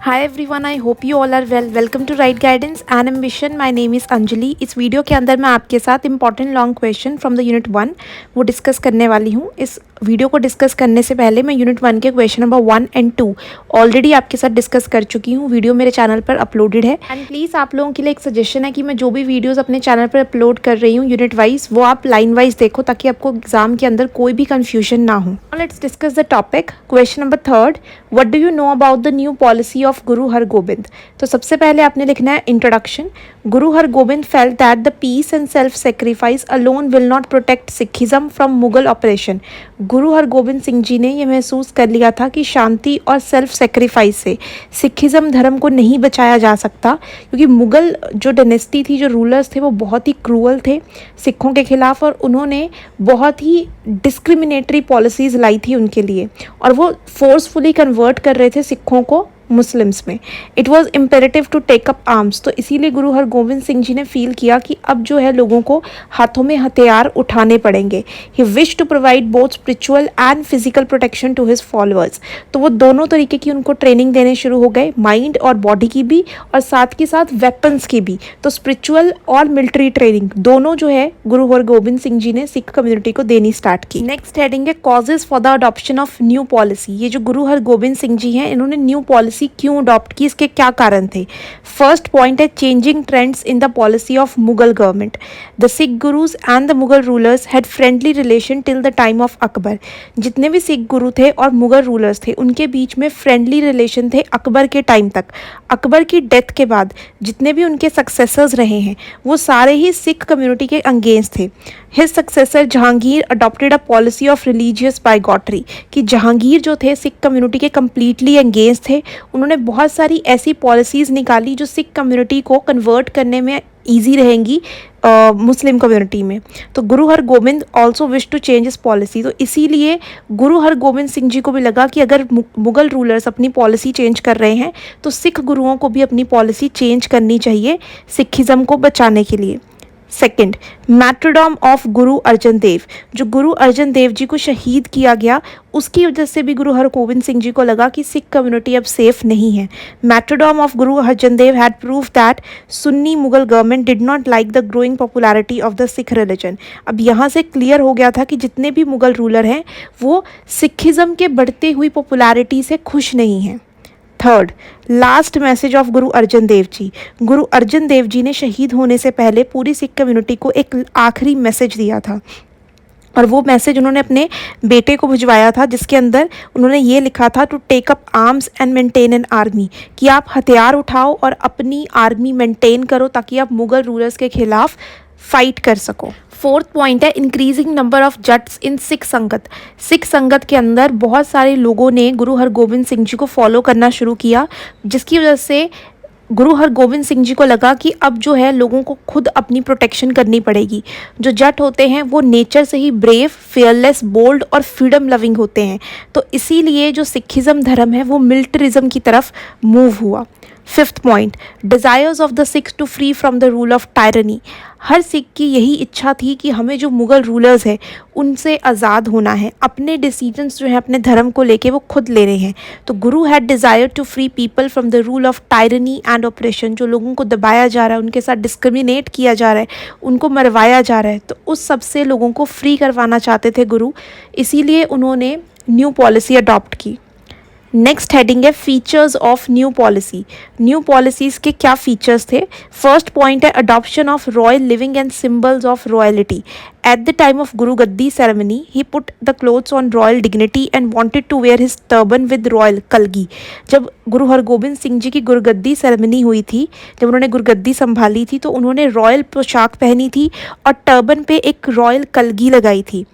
Hi everyone, I hope you all are well. Welcome to Right Guidance and Ambition. My name is Anjali. इस video के अंदर मैं आपके साथ important long question from the unit 1 वो discuss करने वाली हूँ. इस वीडियो को डिस्कस करने से पहले मैं यूनिट 1 के क्वेश्चन नंबर 1 एंड 2 ऑलरेडी आपके साथ डिस्कस कर चुकी हूँ. वीडियो मेरे चैनल पर अपलोडेड है. एंड प्लीज़ आप लोगों के लिए एक सजेशन है कि मैं जो भी वीडियोज़ अपने चैनल पर अपलोड कर रही हूँ यूनिट वाइज वो आप लाइन वाइज देखो ताकि आपको एग्जाम के अंदर कोई भी कन्फ्यूजन ना हो. Let's discuss the topic. Question number 3, what do you know about the new policy of गुरु हरगोबिंद. तो सबसे पहले आपने लिखना है introduction. Guru Hargobind felt that the peace and self sacrifice alone will not protect Sikhism from Mughal oppression. Guru Hargobind Singh ji ने यह महसूस कर लिया था कि शांति और सेल्फ सेक्रीफाइस से सिखिज्म धर्म को नहीं बचाया जा सकता, क्योंकि मुगल जो डायनेस्टी थी, जो रूलर्स थे, वो बहुत ही क्रूअल थे सिखों के खिलाफ और उन्होंने बहुत ही डिस्क्रिमिनेटरी पॉलिसीज़ लाई थी उनके लिए और वो फोर्सफुली कन्वर्ट कर रहे थे सिखों को मुस्लिम्स में. It was imperative to take up arms. तो इसीलिए गुरु हरगोबिंद सिंह जी ने फील किया कि अब जो है लोगों को हाथों में हथियार उठाने पड़ेंगे. He wish to provide both spiritual and physical protection to his followers. तो वो दोनों तरीके की उनको ट्रेनिंग देने शुरू हो गए, माइंड और बॉडी की भी और साथ के साथ वेपन्स की भी. तो स्पिरिचुअल और मिलिट्री ट्रेनिंग दोनों जो है गुरु हरगोबिंद सिंह जी ने सिख कम्युनिटी को देनी स्टार्ट की. नेक्स्ट हेडिंग है causes for the adoption of new policy. ये जो गुरु हरगोबिंद सिंह जी हैं इन्होंने न्यू पॉलिसी क्यों अडॉप्ट की, इसके क्या कारण थे. फर्स्ट पॉइंट है changing trends in the policy of Mughal government. The Sikh gurus and the Mughal rulers had friendly relation till the time of Akbar. जितने भी सिख गुरु थे और मुगल रूलर्स थे उनके बीच में फ्रेंडली रिलेशन थे अकबर के टाइम तक. अकबर की डेथ के बाद जितने भी उनके सक्सेसर्स रहे हैं वो सारे ही सिख कम्युनिटी के अगेंस्ट थे. His successor Jahangir adopted a policy of religious bigotry. कि जहांगीर जो थे सिख कम्युनिटी के कम्प्लीटली अगेंस्ट थे. उन्होंने बहुत सारी ऐसी पॉलिसीज़ निकाली जो सिख कम्युनिटी को कन्वर्ट करने में ईजी रहेंगी मुस्लिम कम्युनिटी में. तो Guru Hargobind also wish to change his policy. तो इसीलिए गुरु हरगोबिंद सिंह जी को भी लगा कि अगर मुगल रूलर्स अपनी पॉलिसी चेंज कर रहे हैं तो सिख गुरुओं को भी अपनी पॉलिसी चेंज करनी चाहिए सिखिज़म को बचाने के लिए. सेकेंड, मैट्रोडॉम ऑफ गुरु अर्जन देव. जो गुरु अर्जन देव जी को शहीद किया गया उसकी वजह से भी गुरु हरगोबिंद सिंह जी को लगा कि सिख कम्युनिटी अब सेफ नहीं है. Martyrdom of Guru Arjan Dev had prove that Sunni Mughal government did not like the growing popularity of the Sikh religion. अब यहाँ से क्लियर हो गया था कि जितने भी मुगल रूलर हैं वो सिखिज़म के बढ़ते हुई पॉपुलैरिटी से खुश नहीं हैं. Third, last message of Guru Arjan Dev ji. गुरु अर्जन देव जी ने शहीद होने से पहले पूरी सिख कम्युनिटी को एक आखिरी मैसेज दिया था और वो मैसेज उन्होंने अपने बेटे को भिजवाया था जिसके अंदर उन्होंने ये लिखा था to take up arms and maintain an army. कि आप हथियार उठाओ और अपनी आर्मी मेंटेन करो ताकि आप मुगल रूलर्स के खिलाफ फाइट कर सको. फोर्थ पॉइंट है इंक्रीजिंग नंबर ऑफ जट्स इन सिख संगत. सिख संगत के अंदर बहुत सारे लोगों ने गुरु हरगोबिंद सिंह जी को फॉलो करना शुरू किया, जिसकी वजह से गुरु हरगोबिंद सिंह जी को लगा कि अब जो है लोगों को खुद अपनी प्रोटेक्शन करनी पड़ेगी. जो जट होते हैं वो नेचर से ही ब्रेव, फेयरलेस, बोल्ड और फ्रीडम लविंग होते हैं. तो इसीलिए जो सिखिज़म धर्म है वो मिलिट्रिज्म की तरफ मूव हुआ. Fifth point, desires of the Sikhs to free from the rule of tyranny. हर सिख की यही इच्छा थी कि हमें जो मुगल रूलर्स हैं उनसे आज़ाद होना है, अपने डिसीजंस जो हैं अपने धर्म को लेके वो खुद ले रहे हैं. तो Guru had desire to free people from the rule of tyranny and oppression. जो लोगों को दबाया जा रहा है, उनके साथ डिस्क्रिमिनेट किया जा रहा है, उनको मरवाया जा रहा है, तो उस सब से लोगों को फ्री करवाना चाहते थे गुरु. इसीलिए उन्होंने न्यू पॉलिसी अडॉप्ट की. नेक्स्ट हेडिंग है features of new policy. New policies के क्या फीचर्स थे. फर्स्ट पॉइंट है adoption of royal living and symbols of royalty. At the time of Guru Gaddi ceremony, he put the clothes on royal dignity and wanted to wear his turban with royal कलगी. जब गुरु हरगोबिंद सिंह जी की गुरगद्दी ceremony हुई थी, जब उन्होंने गुरगद्दी संभाली थी तो उन्होंने रॉयल पोशाक पहनी थी और टर्बन पे एक रॉयल कलगी लगाई थी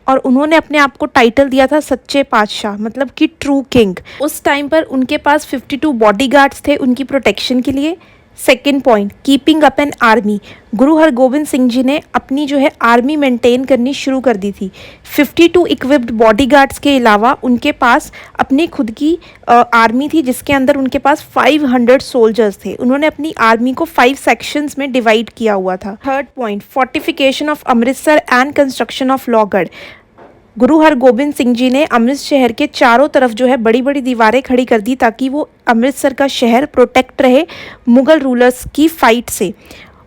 और उन्होंने अपने आप को टाइटल दिया था सच्चे पातशाह, मतलब कि ट्रू किंग. उस टाइम पर उनके पास 52 बॉडीगार्ड्स थे उनकी प्रोटेक्शन के लिए. Second point, keeping up an army. गुरु हरगोबिंद सिंह जी ने अपनी जो है आर्मी मेंटेन करनी शुरू कर दी थी. 52 इक्विप्ड बॉडीगार्ड्स के अलावा उनके पास अपनी खुद की आर्मी थी जिसके अंदर उनके पास 500 सोल्जर्स थे. उन्होंने अपनी आर्मी को 5 सेक्शंस में डिवाइड किया हुआ था. Third point, fortification of Amritsar and construction of Lohgarh. Guru Hargobind Singh ji ने अमृत शहर के चारों तरफ जो है बड़ी बड़ी दीवारें खड़ी कर दी ताकि वो अमृतसर का शहर प्रोटेक्ट रहे मुग़ल रूलर्स की फ़ाइट से।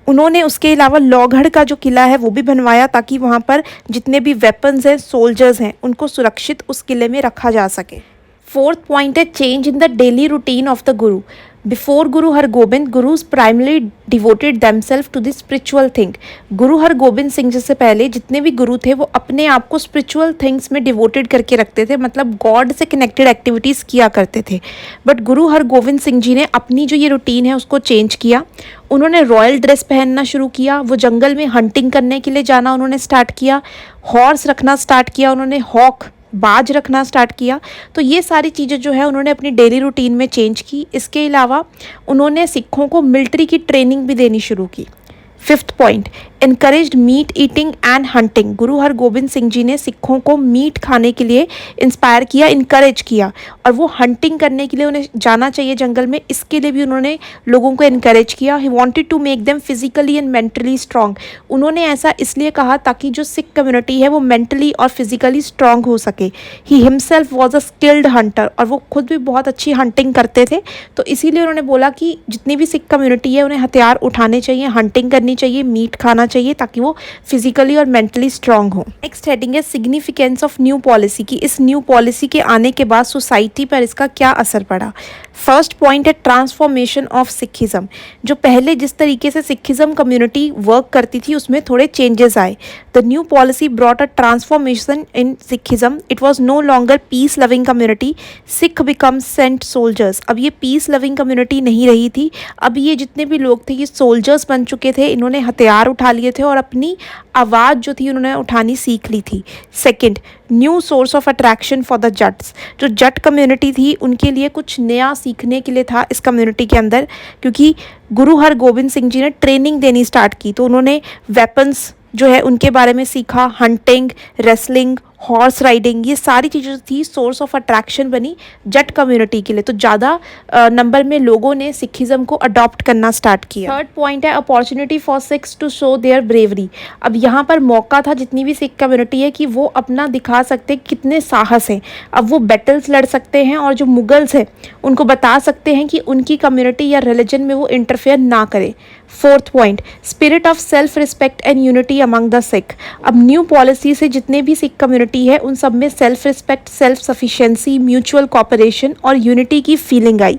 उन्होंने उसके अलावा लोहगढ़ का जो किला है वो भी बनवाया ताकि वहाँ पर जितने भी वेपन्स हैं, सोल्जर्स हैं, उनको सुरक्षित उस किले में रखा जा सके। फोर्थ पॉइंट है change in the daily routine of the Guru. Before Guru Hargobind, gurus primarily devoted themselves to the spiritual thing. Guru Hargobind Singh ji से पहले जितने भी गुरु थे वो अपने आप को स्पिरिचुअल थिंग्स में डिवोटेड करके रखते थे, मतलब गॉड से कनेक्टेड एक्टिविटीज़ किया करते थे। बट गुरु हरगोबिंद सिंह जी ने अपनी जो ये रूटीन है उसको चेंज किया। उन्होंने रॉयल ड्रेस पहनना शुरू किया, वो जंगल में हंटिंग करने के लिए जाना उन्होंने स्टार्ट किया, हॉर्स रखना स्टार्ट किया उन्होंने, हॉक बाज रखना स्टार्ट किया। तो ये सारी चीज़ें जो है उन्होंने अपनी डेली रूटीन में चेंज की। इसके अलावा उन्होंने सिखों को मिलिट्री की ट्रेनिंग भी देनी शुरू की। Fifth point, encouraged meat eating and hunting. गुरु हरगोबिंद सिंह जी ने सिखों को मीट खाने के लिए इंस्पायर किया, इनकरेज किया, और वो हंटिंग करने के लिए उन्हें जाना चाहिए जंगल में, इसके लिए भी उन्होंने लोगों को इनकरेज किया। He wanted to make them physically and mentally strong. उन्होंने ऐसा इसलिए कहा ताकि जो सिख कम्युनिटी है वो मेंटली और फिजिकली स्ट्रांग हो सके। He himself was a skilled Hunter, और वो खुद भी बहुत अच्छी हंटिंग करते थे। तो इसीलिए उन्होंने बोला कि जितनी भी सिख कम्युनिटी है उन्हें हथियार उठाने चाहिए, हंटिंग करनी चाहिए, मीट खाना चाहिए ताकि वो फिजिकली और मेंटली स्ट्रांग हो। नेक्स्ट हेडिंग है सिग्निफिकेंस ऑफ न्यू पॉलिसी की। इस न्यू पॉलिसी के आने के बाद सोसाइटी पर इसका क्या असर पड़ा। फर्स्ट पॉइंट है ट्रांसफॉर्मेशन ऑफ सिखिज्म। जो पहले जिस तरीके से सिखिज्म कम्युनिटी वर्क करती थी उसमें थोड़े चेंजेस आए। The new policy brought a transformation in Sikhism. It was no longer peace loving community, Sikh become saint soldiers. अब ये पीस लविंग कम्युनिटी नहीं रही थी, अब ये जितने भी लोग थे ये सोल्जर्स बन चुके थे। इन्होंने हथियार उठा लिए थे और अपनी आवाज़ जो थी उन्होंने उठानी सीख ली थी। Second, new source of attraction for the Jats. जो जट कम्युनिटी थी उनके लिए कुछ नया सीखने के लिए था इस कम्युनिटी के अंदर, क्योंकि गुरु हरगोबिंद सिंह जी ने ट्रेनिंग देनी स्टार्ट की। तो उन्होंने वेपन्स जो है उनके बारे में सीखा, हंटिंग, रेसलिंग, हॉर्स राइडिंग, ये सारी चीज़ें थी सोर्स ऑफ अट्रैक्शन बनी जट कम्युनिटी के लिए। तो ज़्यादा नंबर में लोगों ने सिखिज्म को अडॉप्ट करना स्टार्ट किया। थर्ड पॉइंट है opportunity for Sikhs to show their bravery. अब यहाँ पर मौका था जितनी भी सिख कम्युनिटी है कि वो अपना दिखा सकते कितने साहस हैं। अब वो बैटल्स लड़ सकते हैं और जो मुगल्स हैं उनको बता सकते हैं कि उनकी कम्युनिटी या रिलीजन में वो इंटरफेयर ना करे। Fourth point, spirit of self respect and unity among the Sikh. अब न्यू पॉलिसी से जितने भी सिख कम्युनिटी है उन सब में self respect, self sufficiency, mutual cooperation और यूनिटी की फीलिंग आई।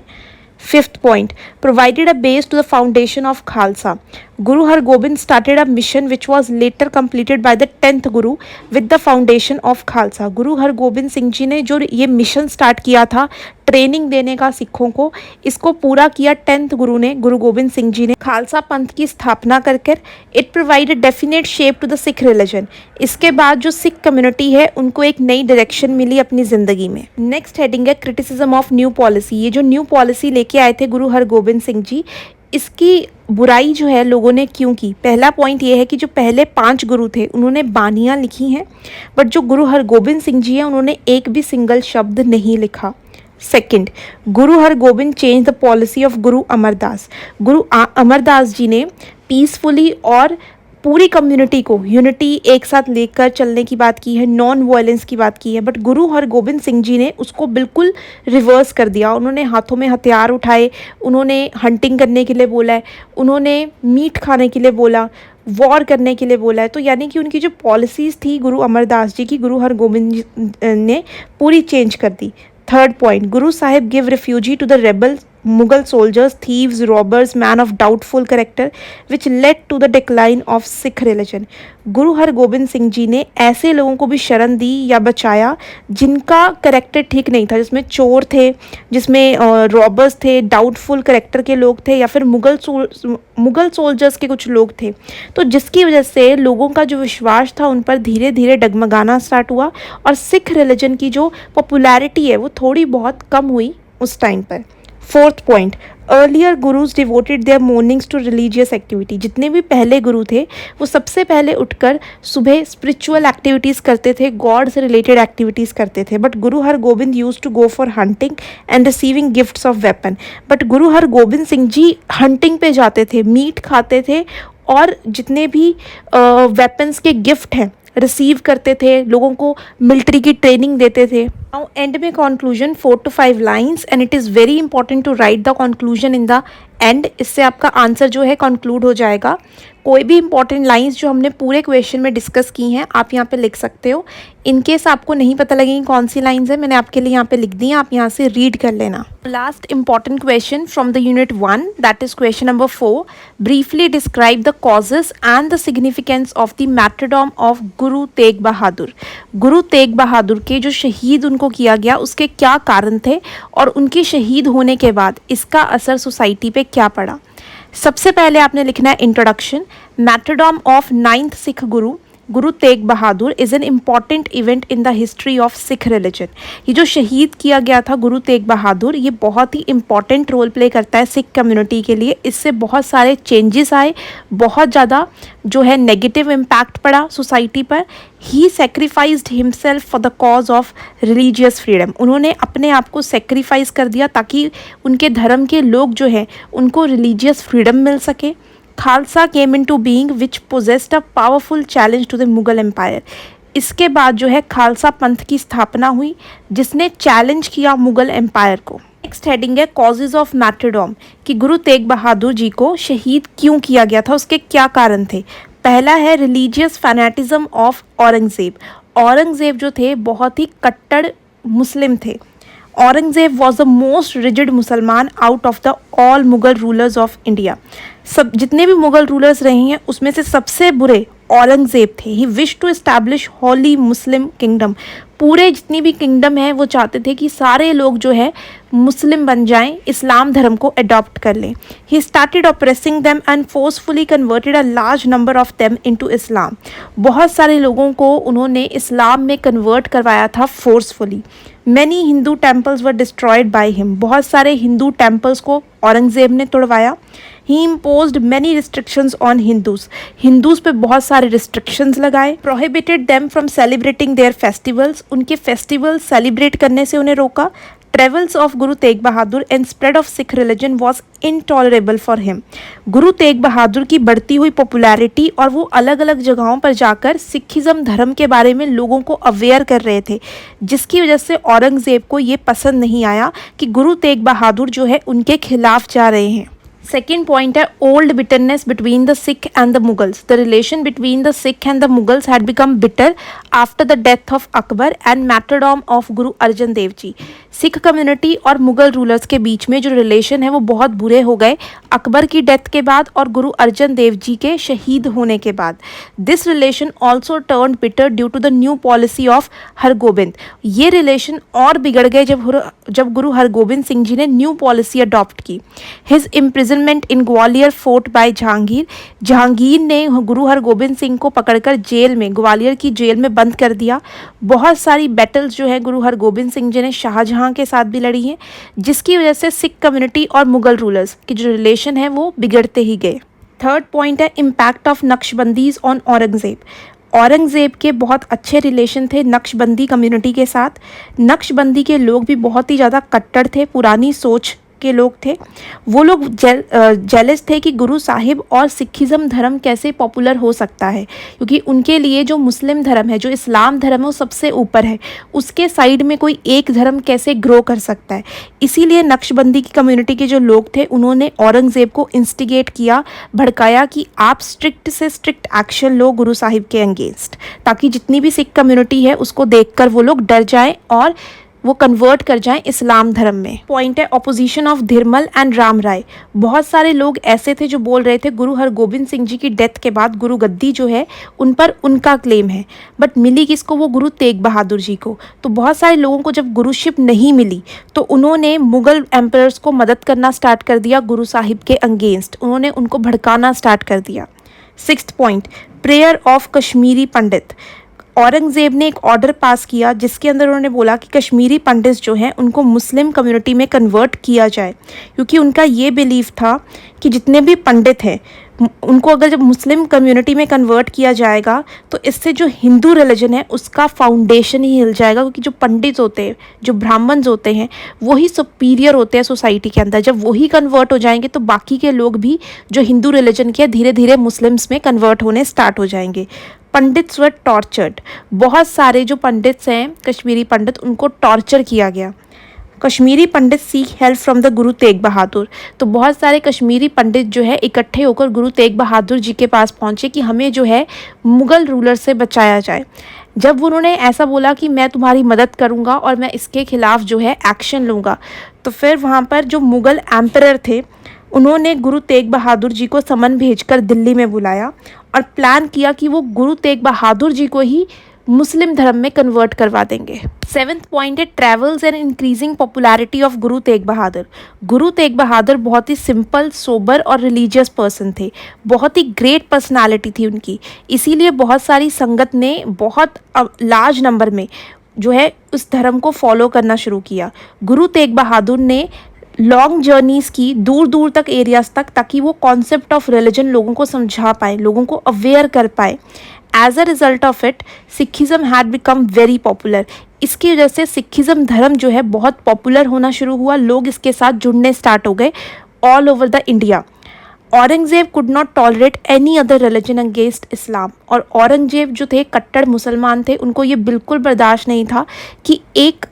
Fifth point, provided a base to the foundation of Khalsa. Guru Hargobind started a mission which was later completed by the 10th Guru with the foundation of Khalsa। गुरु हरगोबिंद सिंह जी ने जो ये mission start किया था training देने का सिखों को, इसको पूरा किया 10th गुरु ने, गुरु गोबिंद सिंह जी ने खालसा पंथ की स्थापना कर कर। It provided definite shape to the Sikh religion. इसके बाद जो सिख कम्युनिटी है उनको एक नई डायरेक्शन मिली अपनी ज़िंदगी में। नेक्स्ट हेडिंग है क्रिटिसिज्म ऑफ न्यू पॉलिसी। ये जो न्यू पॉलिसी लेके आए थे गुरु हरगोबिंद सिंह जी, इसकी बुराई जो है लोगों ने क्यों की। पहला पॉइंट ये है कि जो पहले 5 गुरु थे उन्होंने बानियाँ लिखी हैं, बट जो गुरु हरगोबिंद सिंह जी हैं उन्होंने एक भी सिंगल शब्द नहीं लिखा। Second, Guru Hargobind change the policy of गुरु अमरदास। गुरु अमरदास जी ने पीसफुली और पूरी कम्युनिटी को यूनिटी एक साथ लेकर चलने की बात की है, नॉन वायलेंस की बात की है, बट गुरु हरगोबिंद सिंह जी ने उसको बिल्कुल रिवर्स कर दिया। उन्होंने हाथों में हथियार उठाए, उन्होंने हंटिंग करने के लिए बोला है, उन्होंने मीट खाने के लिए बोला, वॉर करने के लिए बोला है। तो यानी कि उनकी जो पॉलिसीज़ थी गुरु अमरदास जी की, गुरु हरगोबिंद ने पूरी चेंज कर दी। Third point, Guru Sahib give refugee to the rebel Mughal soldiers, thieves, robbers, man of doubtful character, which led to the decline of Sikh religion। गुरु हरगोबिंद सिंह जी ने ऐसे लोगों को भी शरण दी या बचाया जिनका करेक्टर ठीक नहीं था, जिसमें चोर थे, जिसमें रॉबर्स थे, डाउटफुल करेक्टर के लोग थे, या फिर मुग़ल सोल्जर्स के कुछ लोग थे। तो जिसकी वजह से लोगों का जो विश्वास था उन पर धीरे धीरे डगमगाना स्टार्ट हुआ और सिख रिलीजन की जो पॉपुलैरिटी है वो थोड़ी बहुत कम हुई उस टाइम पर। Fourth point, earlier gurus devoted their mornings to religious activity. जितने भी पहले गुरु थे वो सबसे पहले उठकर सुबह स्पिरिचुअल एक्टिविटीज़ करते थे, गॉड से रिलेटेड एक्टिविटीज़ करते थे। But Guru Hargobind used to go for hunting and receiving gifts of weapon. But Guru Hargobind Singh ji hunting पे जाते थे, मीट खाते थे और जितने भी वेपन्स के गिफ्ट हैं रिसीव करते थे, लोगों को मिलिट्री की ट्रेनिंग देते थे। नाउ एंड में conclusion 4 to 5 lines and it is very important to write the conclusion in the end. इससे आपका आंसर जो है कंक्लूड हो जाएगा। कोई भी इंपॉर्टेंट लाइंस जो हमने पूरे क्वेश्चन में डिस्कस की हैं आप यहाँ पे लिख सकते हो। इन केस आपको नहीं पता लगेगी कौन सी लाइंस है, मैंने आपके लिए यहाँ पे लिख दी हैं, आप यहाँ से रीड कर लेना। Last important question from the unit 1, that is question number 4। Briefly describe the causes and the significance of the martyrdom of Guru Tegh बहादुर। गुरु तेग बहादुर के जो शहीद उनको किया गया उसके क्या कारण थे और उनके शहीद होने के बाद इसका असर सोसाइटी पे क्या पड़ा। सबसे पहले आपने लिखना है introduction. Martyrdom of 9th Sikh Guru Guru Tegh Bahadur is an important event in the history of Sikh religion. ये जो शहीद किया गया था गुरु तेग बहादुर, ये बहुत ही इंपॉर्टेंट रोल प्ले करता है सिख कम्युनिटी के लिए। इससे बहुत सारे चेंजेस आए, बहुत ज़्यादा जो है नेगेटिव इम्पैक्ट पड़ा सोसाइटी पर। He sacrificed himself for the cause of religious freedom. उन्होंने अपने आप को सेक्रीफाइस कर दिया ताकि उनके धर्म के लोग जो है उनको रिलीजियस फ्रीडम मिल सके। Khalsa came into being which possessed a powerful challenge to the Mughal empire. इसके बाद जो है खालसा पंथ की स्थापना हुई जिसने चैलेंज किया मुगल एम्पायर को। नेक्स्ट हेडिंग है कॉजेज ऑफ मार्टरडम, कि गुरु तेग बहादुर जी को शहीद क्यों किया गया था, उसके क्या कारण थे। पहला है religious fanaticism of Aurangzeb. Aurangzeb जो थे बहुत ही कट्टर मुस्लिम थे। Aurangzeb was the most rigid मुसलमान out of the all Mughal rulers of India. सब जितने भी मुगल रूलर्स रहे हैं उसमें से सबसे बुरे औरंगजेब थे। He wish to establish holy Muslim kingdom. पूरे जितनी भी किंगडम है वो चाहते थे कि सारे लोग जो है मुस्लिम बन जाएं, इस्लाम धर्म को अडॉप्ट कर लें। He started oppressing them and forcefully converted a large number of them into Islam. बहुत सारे लोगों को उन्होंने इस्लाम में कन्वर्ट करवाया था forcefully. Many Hindu temples were destroyed by him. बहुत सारे हिंदू टेम्पल्स को औरंगजेब ने तोड़वाया। He imposed many restrictions on Hindus. Hindus पे बहुत सारे रिस्ट्रिक्शंस लगाए। Prohibited them from celebrating their festivals. उनके फेस्टिवल सेलिब्रेट करने से उन्हें रोका। Travels of Guru Tegh Bahadur and spread of Sikh religion was intolerable for him. Guru Tegh बहादुर की बढ़ती हुई पॉपुलैरिटी और वो अलग अलग जगहों पर जाकर सिखिज़्म धर्म के बारे में लोगों को अवेयर कर रहे थे, जिसकी वजह से औरंगज़ेब को ये पसंद नहीं आया कि गुरु तेग बहादुर जो है उनके खिलाफ जा रहे हैं। सेकेंड पॉइंट है old bitterness between the Sikh and the Mughals. The relation between the Sikh and the Mughals had become bitter after the death of Akbar and martyrdom of Guru Arjan Dev ji. Sikh community और मुगल रूलर्स के बीच में जो रिलेशन है वो बहुत बुरे हो गए अकबर की डेथ के बाद और गुरु अर्जन देव जी के शहीद होने के बाद। This relation also turn bitter due to the new policy of Hargobind. ये रिलेशन और बिगड़ गए जब गुरु हरगोबिंद सिंह जी ने न्यू पॉलिसी अडॉप्ट की। हिज इम्प्रिजनमेंट इन ग्वालियर फोर्ट बाय जहांगीर। जहांगीर ने गुरु हरगोबिंद सिंह को पकड़कर जेल में, ग्वालियर की जेल में बंद कर दिया। बहुत सारी बैटल्स जो है गुरु हरगोबिंद सिंह जी ने शाहजहां के साथ भी लड़ी हैं, जिसकी वजह से सिख कम्युनिटी और मुगल रूलर्स की जो रिलेशन है वो बिगड़ते ही गए। थर्ड पॉइंट है impact of Naqshbandis on Aurangzeb. Aurangzeb के बहुत अच्छे रिलेशन थे नक्शबंदी कम्युनिटी के साथ। नक्शबंदी के लोग भी बहुत ही ज़्यादा कट्टर थे, पुरानी सोच के लोग थे। वो लोग जेलस थे कि गुरु साहिब और सिखिज़्म धर्म कैसे पॉपुलर हो सकता है, क्योंकि उनके लिए जो मुस्लिम धर्म है, जो इस्लाम धर्म है वो सबसे ऊपर है, उसके साइड में कोई एक धर्म कैसे ग्रो कर सकता है। इसीलिए नक्शबंदी की कम्युनिटी के जो लोग थे उन्होंने औरंगज़ेब को इंस्टिगेट किया, भड़काया कि आप स्ट्रिक्ट से स्ट्रिक्ट एक्शन लो गुरु साहिब के अगेंस्ट, ताकि जितनी भी सिख कम्युनिटी है उसको देखकर वो लोग डर जाएं और वो कन्वर्ट कर जाएं इस्लाम धर्म में। पॉइंट है ऑपोजिशन ऑफ धिरमल एंड राम राय। बहुत सारे लोग ऐसे थे जो बोल रहे थे गुरु हरगोबिंद सिंह जी की डेथ के बाद गुरु गद्दी जो है उन पर उनका क्लेम है, बट मिली किसको, वो गुरु तेग बहादुर जी को। तो बहुत सारे लोगों को जब गुरुशिप नहीं मिली तो उन्होंने मुगल एम्परर्स को मदद करना स्टार्ट कर दिया गुरु साहिब के अगेंस्ट, उन्होंने उनको भड़काना स्टार्ट कर दिया। Sixth point prayer of Kashmiri Pandit. Aurangzeb ने एक ऑर्डर पास किया जिसके अंदर उन्होंने बोला कि कश्मीरी पंडित जो हैं उनको मुस्लिम कम्युनिटी में कन्वर्ट किया जाए, क्योंकि उनका ये बिलीव था कि जितने भी पंडित हैं उनको अगर जब मुस्लिम कम्युनिटी में कन्वर्ट किया जाएगा तो इससे जो हिंदू रिलीजन है उसका फाउंडेशन ही हिल जाएगा, क्योंकि जो पंडित होते हैं, जो ब्राह्मण्स होते हैं, वही सुपीरियर होते हैं सोसाइटी के अंदर। जब वही कन्वर्ट हो जाएंगे तो बाकी के लोग भी जो हिंदू रिलीजन के धीरे धीरे मुस्लिम्स में कन्वर्ट होने स्टार्ट हो जाएंगे। पंडित्स वर टॉर्चर्ड, बहुत सारे जो पंडित्स हैं कश्मीरी पंडित उनको टॉर्चर किया गया। कश्मीरी पंडित सीख हेल्प फ्रॉम द गुरु तेग बहादुर, तो बहुत सारे कश्मीरी पंडित जो है इकट्ठे होकर गुरु तेग बहादुर जी के पास पहुँचे कि हमें जो है मुग़ल रूलर से बचाया जाए। जब उन्होंने ऐसा बोला कि मैं तुम्हारी मदद करूंगा और मैं इसके खिलाफ जो है एक्शन लूँगा, तो फिर वहाँ पर जो मुग़ल एम्परर थे उन्होंने गुरु तेग बहादुर जी को समन भेजकर दिल्ली में बुलाया और प्लान किया कि वो गुरु तेग बहादुर जी को ही मुस्लिम धर्म में कन्वर्ट करवा देंगे। 7th पॉइंट है travels and increasing popularity of Guru Tegh बहादुर। गुरु तेग बहादुर बहुत ही सिंपल, सोबर और रिलीजियस पर्सन थे, बहुत ही ग्रेट पर्सनालिटी थी उनकी, इसीलिए बहुत सारी संगत ने बहुत लार्ज नंबर में जो है उस धर्म को फॉलो करना शुरू किया। गुरु तेग बहादुर ने लॉन्ग जर्नीज़ की दूर दूर तक एरियाज़ तक, ताकि वो कॉन्सेप्ट ऑफ रिलीजन लोगों को समझा पाए, लोगों को अवेयर कर पाए। As a result of it Sikhism had become very popular. इसकी वजह से सिखिज़म धर्म जो है बहुत पॉपुलर होना शुरू हुआ, लोग इसके साथ जुड़ने स्टार्ट हो गए all over the India. Aurangzeb could not tolerate any other religion against इस्लाम, और औरंगज़ेब जो थे कट्टर मुसलमान थे, उनको ये बिल्कुल बर्दाश्त नहीं था कि एक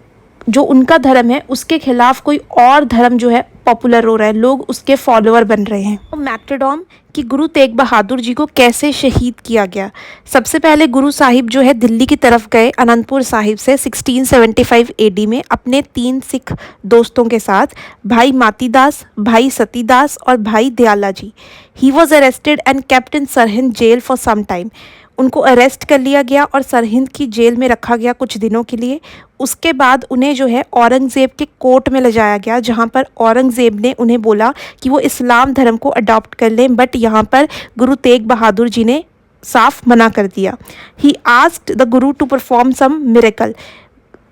जो उनका धर्म है उसके खिलाफ कोई और धर्म जो है पॉपुलर हो रहा है, लोग उसके फॉलोअर बन रहे हैं। तो मैक्रोडॉम कि गुरु तेग बहादुर जी को कैसे शहीद किया गया। सबसे पहले गुरु साहिब जो है दिल्ली की तरफ गए अनंतपुर साहिब से 1675 AD में अपने 3 सिख दोस्तों के साथ, भाई मातीदास, भाई सतीदास और भाई Dayala ji. He was arrested and kept in Sirhind jail for some time. उनको अरेस्ट कर लिया गया और सरहिंद की जेल में रखा गया कुछ दिनों के लिए। उसके बाद उन्हें जो है औरंगज़ेब के कोर्ट में ले जाया गया, जहाँ पर औरंगज़ेब ने उन्हें बोला कि वो इस्लाम धर्म को अडॉप्ट कर लें, बट यहाँ पर गुरु तेग बहादुर जी ने साफ मना कर दिया। He asked the guru to perform some miracle.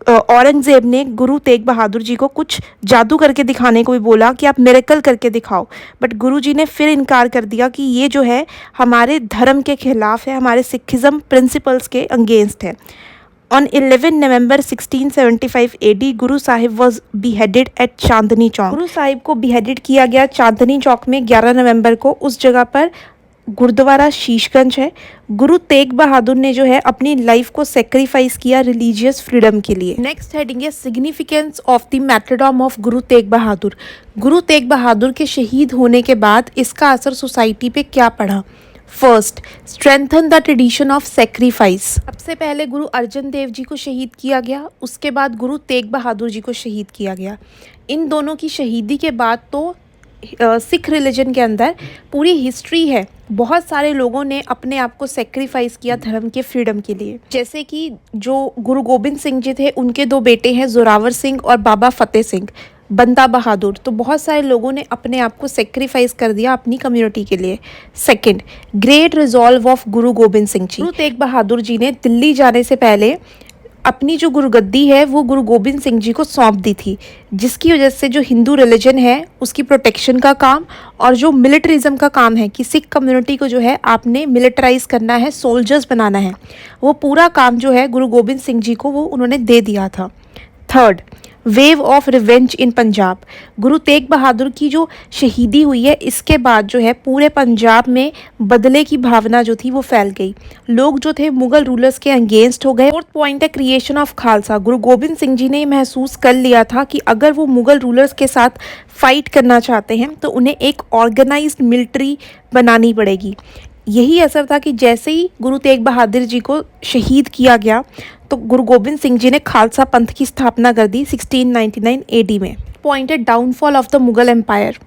Aurangzeb ने गुरु तेग बहादुर जी को कुछ जादू करके दिखाने को भी बोला कि आप मिरेकल करके दिखाओ, बट गुरु जी ने फिर इनकार कर दिया कि ये जो है हमारे धर्म के खिलाफ है, हमारे सिखिज़म प्रिंसिपल्स के अगेंस्ट है। On 11 November 1675 AD Guru Sahib was beheaded eight Chandni Chowk. Guru Sahib को beheaded किया गया चांदनी चौक में 11 नवंबर को। उस जगह पर गुरुद्वारा शीशगंज है। गुरु तेग बहादुर ने जो है अपनी लाइफ को सेक्रीफाइस किया रिलीजियस फ्रीडम के लिए। नेक्स्ट हेडिंग है significance of the martyrdom of Guru Tegh बहादुर। गुरु तेग बहादुर के शहीद होने के बाद इसका असर सोसाइटी पे क्या पड़ा। First, strengthen the tradition of sacrifice. सबसे पहले गुरु अर्जन देव जी को शहीद किया गया, उसके बाद गुरु तेग बहादुर जी को शहीद किया गया। इन दोनों की शहीदी के बाद तो सिख रिलीजन के अंदर पूरी हिस्ट्री है, बहुत सारे लोगों ने अपने आप को सेक्रीफाइस किया धर्म के फ्रीडम के लिए। जैसे कि जो गुरु गोबिंद सिंह जी थे, उनके 2 बेटे हैं जोरावर सिंह और बाबा फतेह सिंह, बंदा बहादुर। तो बहुत सारे लोगों ने अपने आप को सेक्रीफाइस कर दिया अपनी कम्युनिटी के लिए। Second, great resolve of Guru Gobind Singh ji. गुरु तेग बहादुर जी ने दिल्ली जाने से पहले अपनी जो गुरुगद्दी है वो गुरु गोबिंद सिंह जी को सौंप दी थी, जिसकी वजह से जो हिंदू रिलीजन है उसकी प्रोटेक्शन का काम और जो मिलिट्रिज्म का काम है कि सिख कम्युनिटी को जो है आपने मिलिटराइज करना है, सोल्जर्स बनाना है, वो पूरा काम जो है गुरु गोबिंद सिंह जी को वो उन्होंने दे दिया था। थर्ड, वेव ऑफ रिवेंज इन पंजाब। गुरु तेग बहादुर की जो शहीदी हुई है इसके बाद जो है पूरे पंजाब में बदले की भावना जो थी वो फैल गई, लोग जो थे मुगल रूलर्स के अगेंस्ट हो गए। फोर्थ पॉइंट है क्रिएशन ऑफ खालसा। गुरु गोबिंद सिंह जी ने महसूस कर लिया था कि अगर वो मुगल रूलर्स के साथ फाइट करना चाहते हैं तो उन्हें एक ऑर्गेनाइज्ड मिलिट्री बनानी पड़ेगी। यही असर था कि जैसे ही गुरु तेग बहादुर जी को शहीद किया गया तो गुरु गोबिंद सिंह जी ने खालसा पंथ की स्थापना कर दी 1699 AD में। पॉइंट है downfall of the Mughal empire.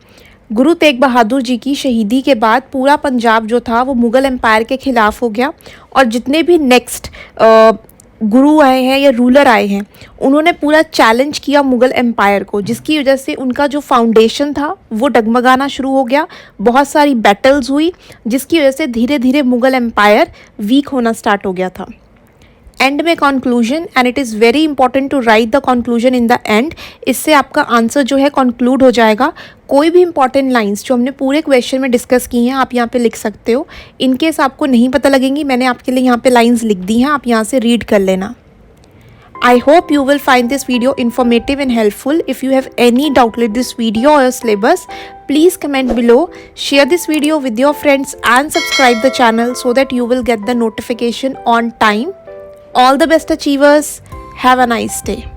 Guru Tegh Bahadur ji की शहीदी के बाद पूरा पंजाब जो था वो मुगल एम्पायर के खिलाफ हो गया और जितने भी नेक्स्ट गुरु आए हैं या रूलर आए हैं उन्होंने पूरा चैलेंज किया मुगल एम्पायर को, जिसकी वजह से उनका जो फाउंडेशन था वो डगमगाना शुरू हो गया। बहुत सारी बैटल्स हुई जिसकी वजह से धीरे धीरे मुगल एम्पायर वीक होना स्टार्ट हो गया था। एंड में conclusion, and it is very important to write the conclusion in the end. इससे आपका आंसर जो है कंक्लूड हो जाएगा। कोई भी इंपॉर्टेंट लाइंस जो हमने पूरे क्वेश्चन में डिस्कस की हैं आप यहाँ पे लिख सकते हो। इनकेस आपको नहीं पता लगेंगी, मैंने आपके लिए यहाँ पे लाइंस लिख दी हैं, आप यहाँ से रीड कर लेना। I hope you will find this video informative and helpful. If you have any doubt with this video or syllabus, please comment below, share this video with your friends and subscribe the channel so that you will get the notification on time. All the best achievers. Have a nice day.